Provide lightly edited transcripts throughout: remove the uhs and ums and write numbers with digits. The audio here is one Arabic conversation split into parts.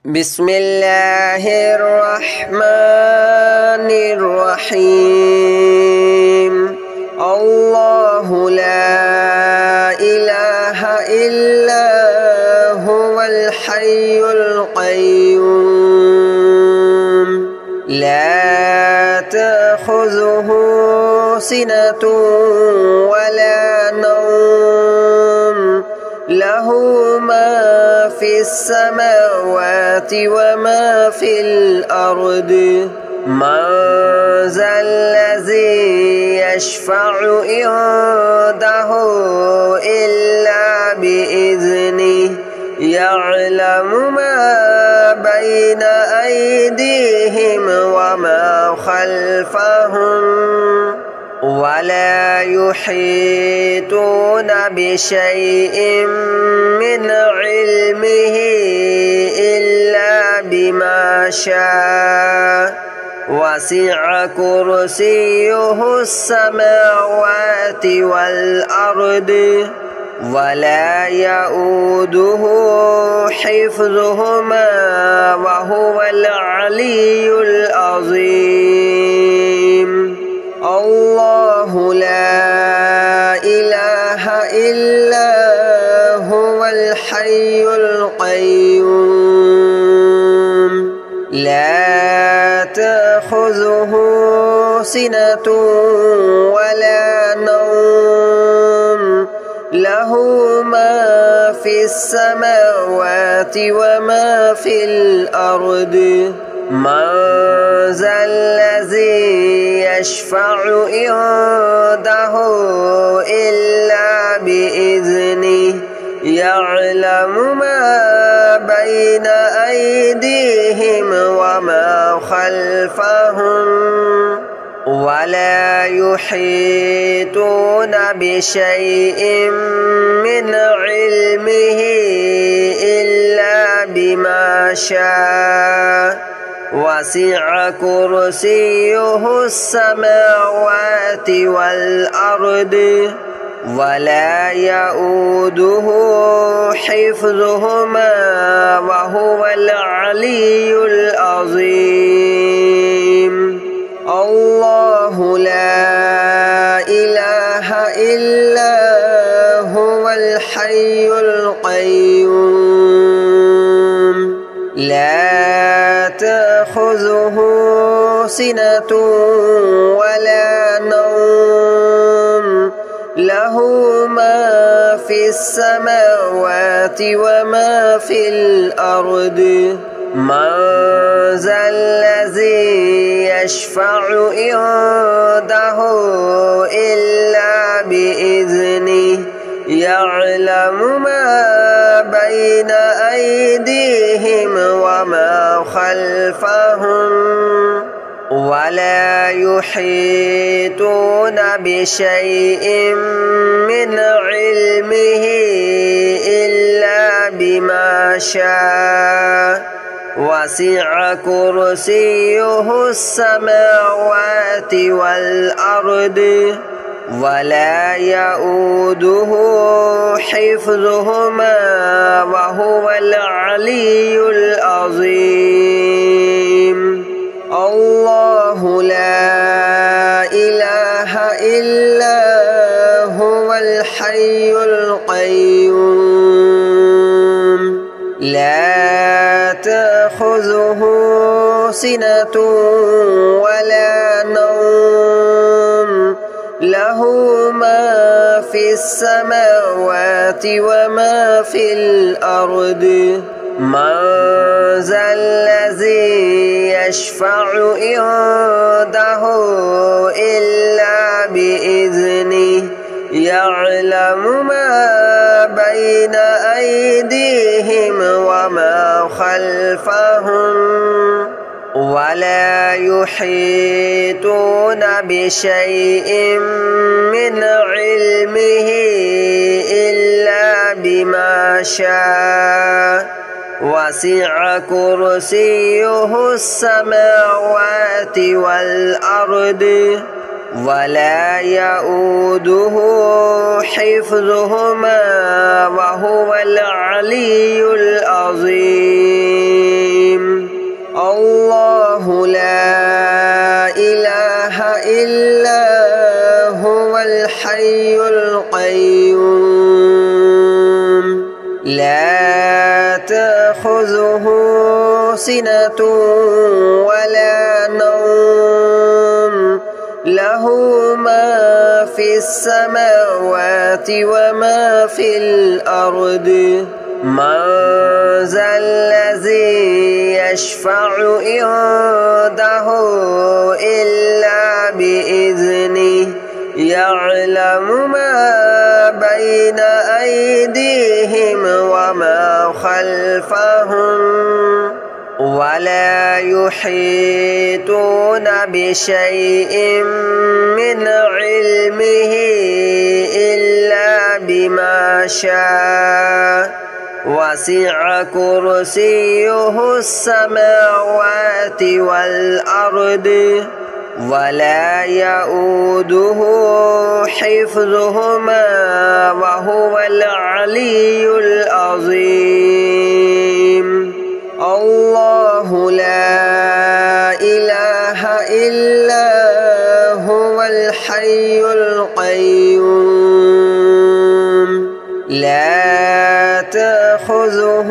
بسم الله الرحمن الرحيم الله لا إله إلا هو الحي القيوم لا تأخذه سنة ولا نوم له ما في السماوات وما في الأرض من ذا الذي يشفع عنده إلا بإذنه يعلم ما بين أيديهم وما خلفهم ولا يحيطون بشيء من علمه إلا بما شاء وسع كرسيه السماوات والأرض ولا يؤوده حفظهما وهو العلي العظيم الله لا إله إلا هو الحي القيوم لا تأخذه سنة ولا نوم له ما في السماوات وما في الأرض من ذا الذي يشفع عنده إلا بإذنه يعلم ما بين أيديهم وما خلفهم ولا يحيطون بشيء من علمه إلا بما شاء وسع كرسيه السماوات والأرض ولا يؤوده حفظهما وهو العلي العظيم الله لا إله إلا هو الحي القيوم لا تأخذه سنة ولا نوم له ما في السماوات وما في الأرض من ذا الذي يشفع عنده إلا بإذنه يعلم ما بين أيديهم وما خلفهم ولا يحيطون بشيء من علمه إلا بما شاء وسع كرسيه السماوات والأرض ولا يؤوده حفظهما وهو العلي العظيم الله لا إله إلا هو الحي القيوم لا تأخذه سنة ولا نوم له ما في السماوات وما في الأرض من ذا الذي يشفع عنده إلا بإذنه يعلم ما بين أيديهم وما خلفهم ولا يحيطون بشيء من علمه إلا بما شاء وسع كرسيه السماوات والأرض ولا يؤوده حفظهما وهو العلي العظيم. تأخذه سنة ولا نوم له ما في السماوات وما في الأرض من ذا الذي يشفع عنده إلا بإذنه يعلم ما بين أيديهم وما خلفهم ولا يحيطون بشيء من علمه إلا بما شاء وسع كرسيه السماوات والأرض ولا يؤوده حفظهما وهو العلي العظيم الله لا إله إلا هو الحي القيوم لا تأخذه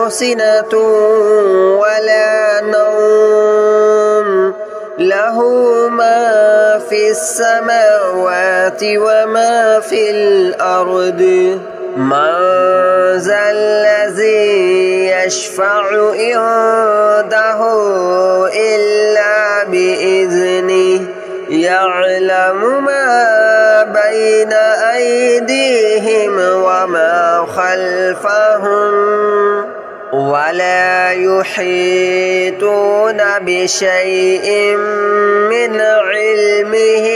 سنة ولا نوم له ما في السماوات وما في الأرض من ذا الذي يشفع عنده إلا بإذنه يعلم ما بين أيديهم وما خلفهم ولا يحيطون بشيء من علمه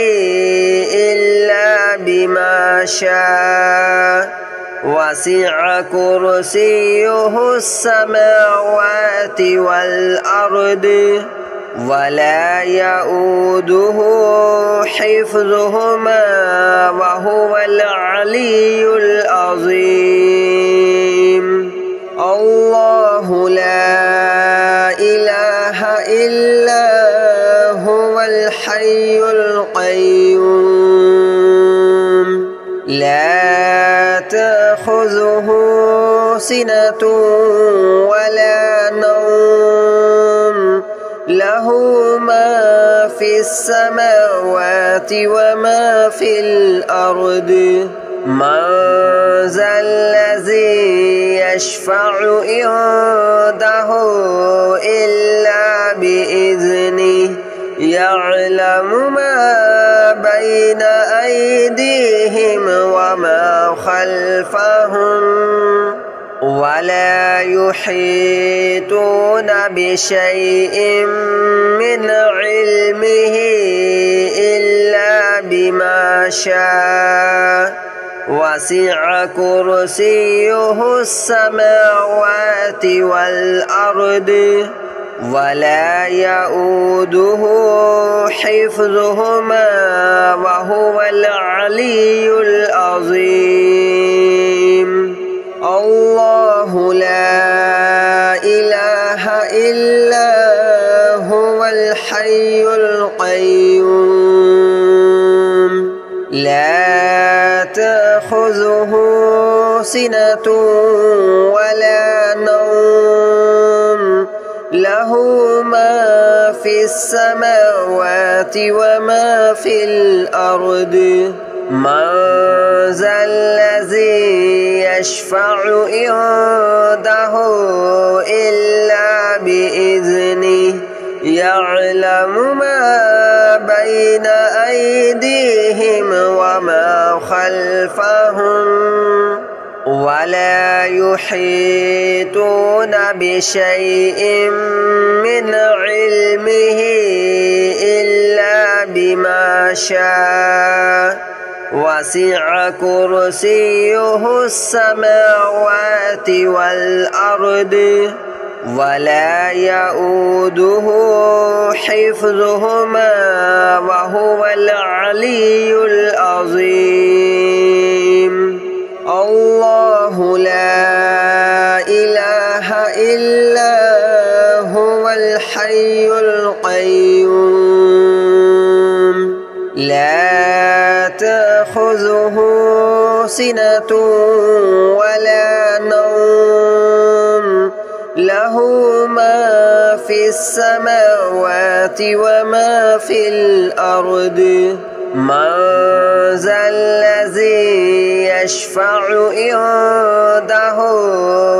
إلا بما شاء وسع كرسيه السماوات والأرض ولا يؤوده حفظهما وهو العلي العظيم الله لا إله إلا هو الحي القيوم لا تأخذه سنة ولا نوم له ما في السماوات وما في الأرض من ذا الذي يشفع عنده إلا بإذنه يعلم ما بين أيديهم وما خلفهم ولا يحيطون بشيء من علمه إلا بما شاء وسع كرسيه السماوات والأرض ولا يؤوده حفظهما وهو العلي العظيم الله لا إله إلا هو الحي القيوم لا تأخذه سنة ولا نوم له ما في السماوات وما في الأرض من ذا الذي يشفع عنده إلا بإذنه يعلم ما بين أيديهم وما خلفهم ولا يحيطون بشيء من علمه إلا بما شاء وسع كرسيه السماوات والأرض ولا يؤوده حفظهما وهو العلي العظيم الله لا إله إلا هو الحي القيوم لا تأخذه سنة ولا نوم له له ما في السماوات وما في الأرض من ذا الذي يشفع عنده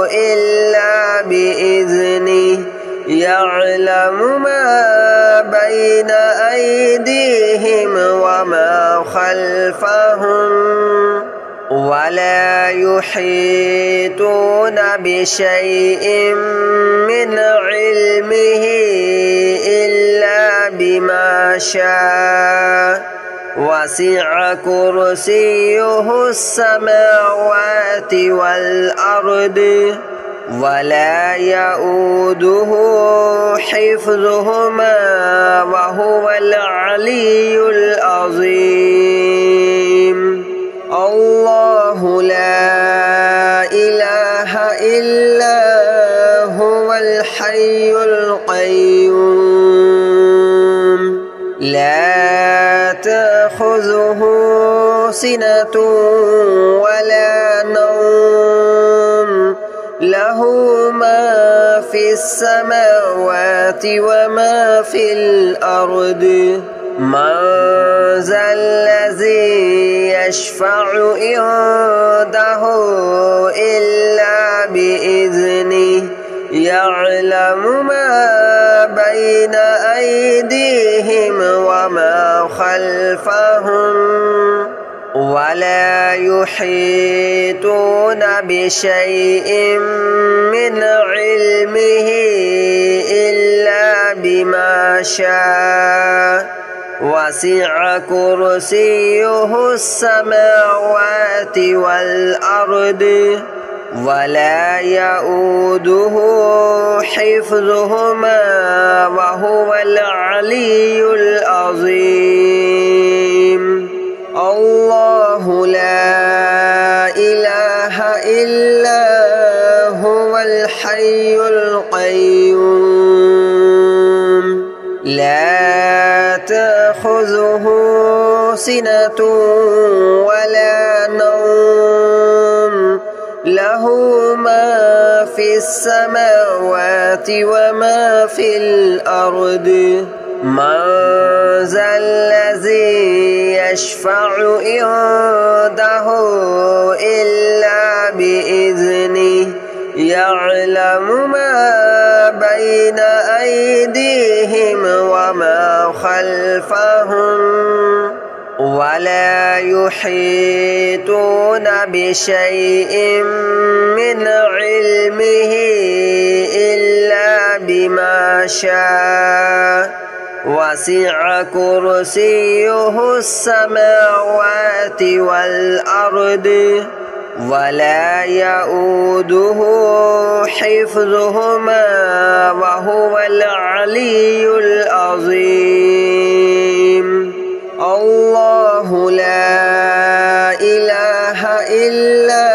إلا بإذنه يعلم ما بين أيديهم وما خلفهم ولا يحيطون بشيء من علمه إلا بما شاء وسع كرسيه السماوات والأرض ولا يؤوده حفظهما وهو العلي العظيم الله لا إله إلا هو الحي القيوم لا تأخذه سنة ولا نوم له ما في السماوات وما في الأرض من ذا الذي يشفع عنده إلا بإذنه يعلم ما بين أيديهم وما خلفهم ولا يحيطون بشيء من علمه إلا بما شاء وسع كرسيه السماوات والأرض ولا يؤوده حفظهما وهو العلي العظيم الله لا إله إلا هو الحي القيوم لا تأخذه سنة ولا نوم له ما في السماوات وما في الأرض من ذا الذي يشفع عنده إلا بإذنه يعلم ما بين أيديهم وما خلفهم ولا يحيطون بشيء من علمه إلا بما شاء وسع كرسيه السماوات والأرض ولا يؤوده حفظهما وهو العلي العظيم الله لا إله إلا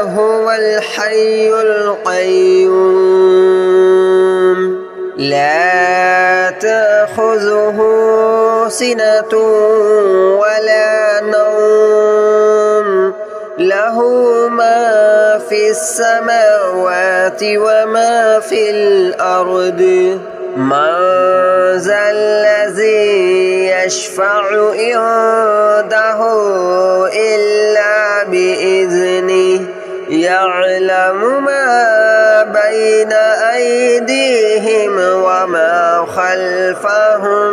هو الحي القيوم لا تأخذه سنة ولا نوم له ما في السماوات وما في الأرض من ذا الذي يشفع عنده إلا بإذنه يعلم ما بين أيديهم وما خلفهم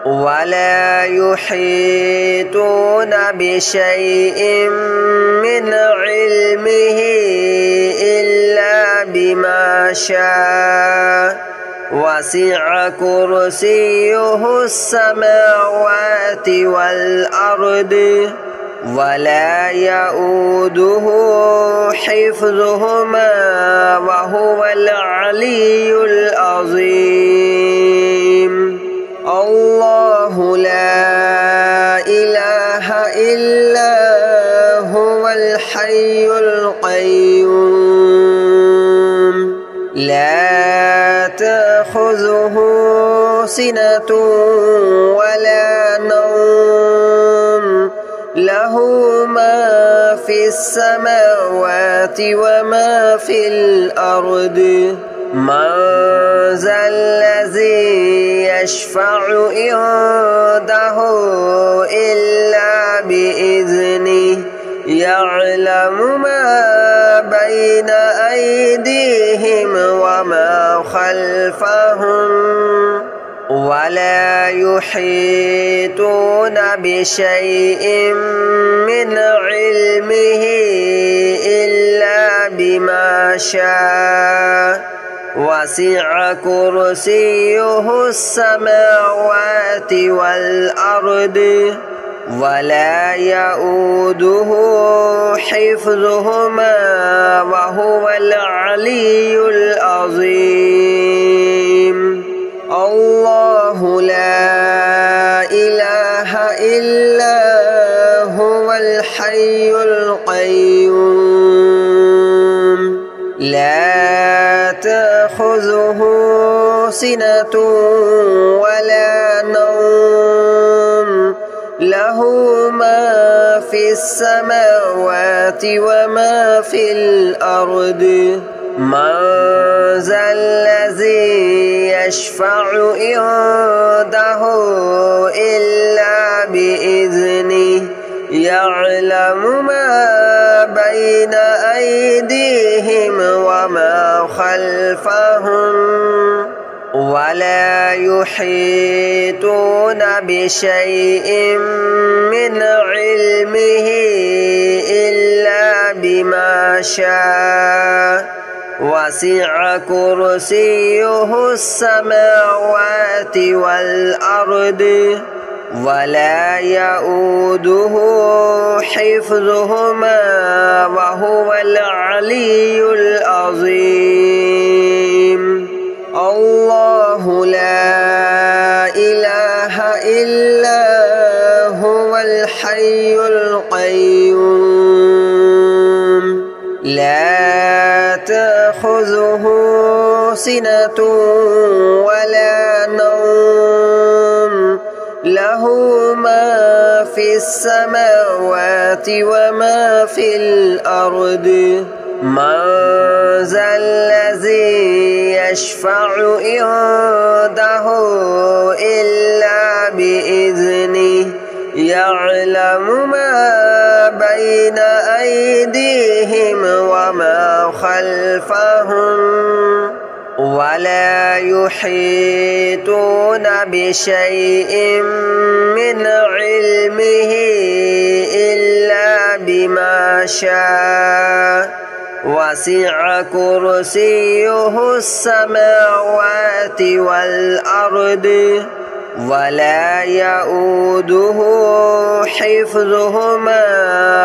ولا يحيطون بشيء من علمه إلا بما شاء وسع كرسيه السماوات والأرض ولا يؤوده حفظهما وهو العلي العظيم الله لا إله إلا هو الحي القيوم لا تأخذه سنة ولا نوم له ما في السماوات وما في الأرض من ذا الذي يشفع عنده إلا بإذنه يعلم ما بين أيديهم وما خلفهم ولا يحيطون بشيء من علمه إلا بما شاء وسع كرسيه السماوات والأرض ولا يؤوده حفظهما وهو العلي العظيم الله لا إله إلا هو الحي القيوم لا تأخذه سنة ولا نوم له ما في السماوات وما في الأرض من ذا الذي يشفع عنده إلا بإذنه يعلم ما بين أيديهم وما خلفهم ولا يحيطون بشيء من علمه إلا بما شاء وسع كرسيه السماوات والأرض ولا يؤوده حفظهما وهو العلي العظيم الله لا إله إلا هو الحي القيوم لا تأخذه سنة ولا نوم له ما في السماوات وما في الأرض من ذا الذي يشفع عنده إلا بإذنه يعلم ما بين أيديهم وما خلفهم ولا يحيطون بشيء من علمه إلا بما شاء وسع كرسيه السماوات والأرض ولا يؤوده حفظهما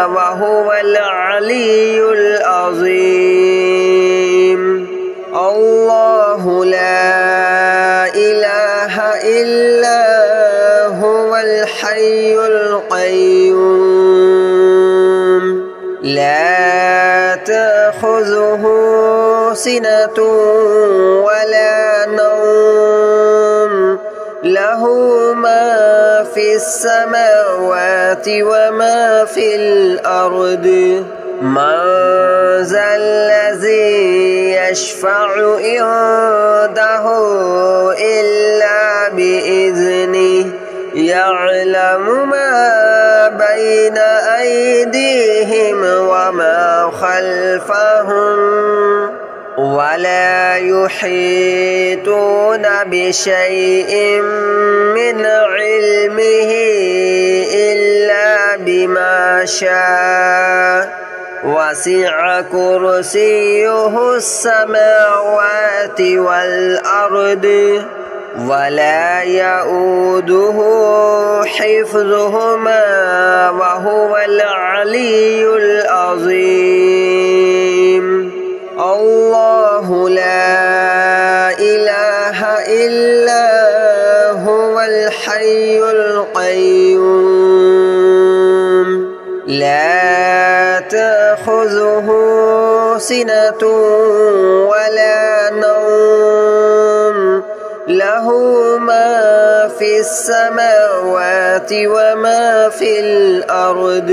وهو العلي العظيم الله لا إله إلا هو الحي القيوم لا تأخذه سنة ولا نوم له ما في السماوات وما في الأرض من ذا الذي يشفع عنده إلا بإذنه يعلم ما بين أيديهم وما خلفهم ولا يحيطون بشيء من علمه إلا بما شاء وسع كرسيه السماوات والأرض ولا يؤوده حفظهما وهو العلي العظيم الله لا إله إلا هو الحي القيوم لا تأخذه سنة ولا نوم له ما في السماوات وما في الأرض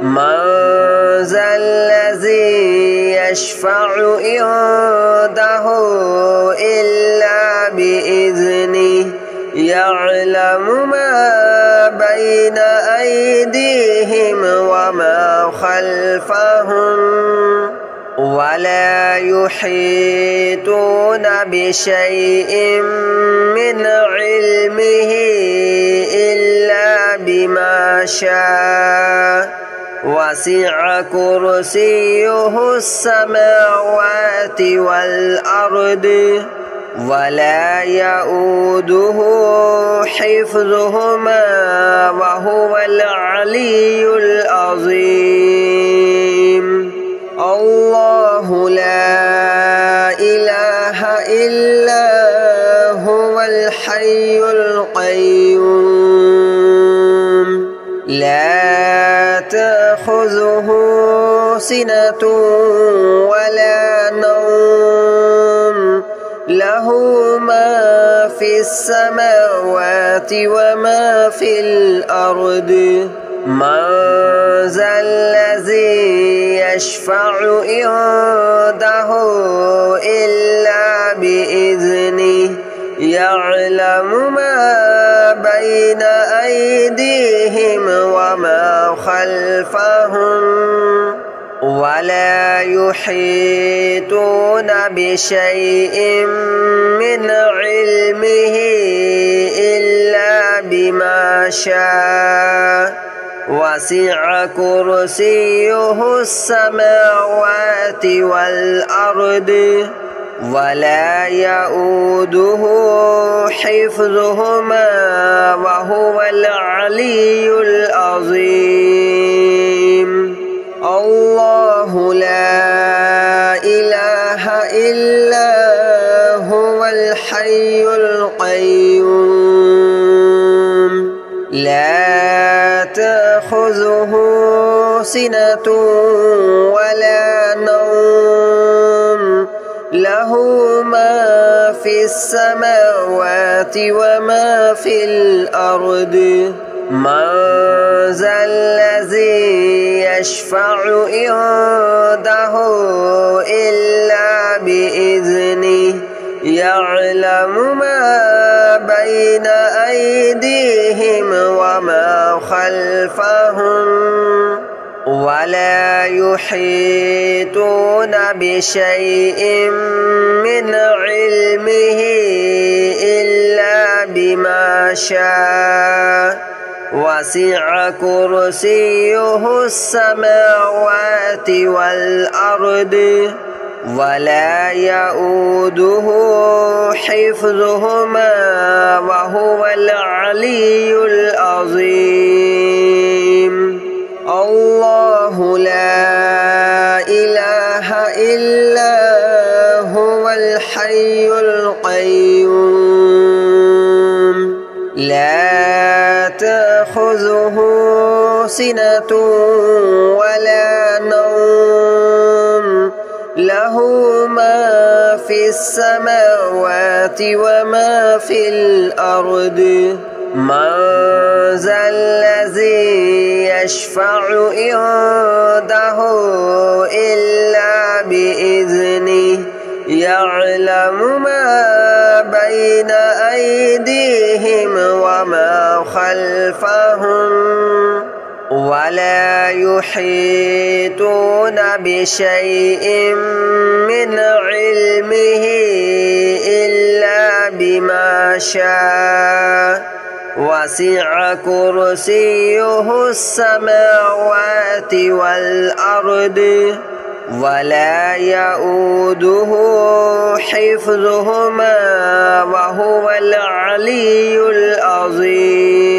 من ذا الذي يشفع عنده إلا بإذنه يعلم ما بين أيديهم وما خلفهم ولا يحيطون بشيء من علمه إلا بما شاء وسع كرسيه السماوات والأرض ولا يؤوده حفظهما وهو العلي العظيم الله لا إله إلا هو الحي القيوم لا تأخذه سنة ولا نوم له ما في السماوات وما في الأرض من ذا الذي يشفع عنده إلا بإذنه يعلم ما بين أيديهم وما خلفهم ولا يحيطون بشيء من علمه إلا بما شاء وسع كرسيه السماوات والأرض ولا يؤوده حفظهما وهو العلي العظيم الله لا إله إلا هو الحي القيوم لا تأخذه سنة ولا نوم له ما في السماوات وما في الأرض من ذا الذي يشفع عنده إلا بإذنه يعلم ما بين أيديهم وما خلفهم ولا يحيطون بشيء من علمه إلا بما شاء وسع كرسيه السماوات والأرض ولا يؤوده حفظهما وهو العلي العظيم الله لا إله إلا هو الحي القيوم لا تأخذه سنة ولا نوم له ما في السماوات وما في الأرض من ذا الذي يشفع عنده إلا بإذنه يعلم ما بين أيديهم وما خلفهم ولا يحيطون بشيء من علمه إلا بما شاء وسع كرسيه السماوات والأرض ولا يؤوده حفظهما وهو العلي العظيم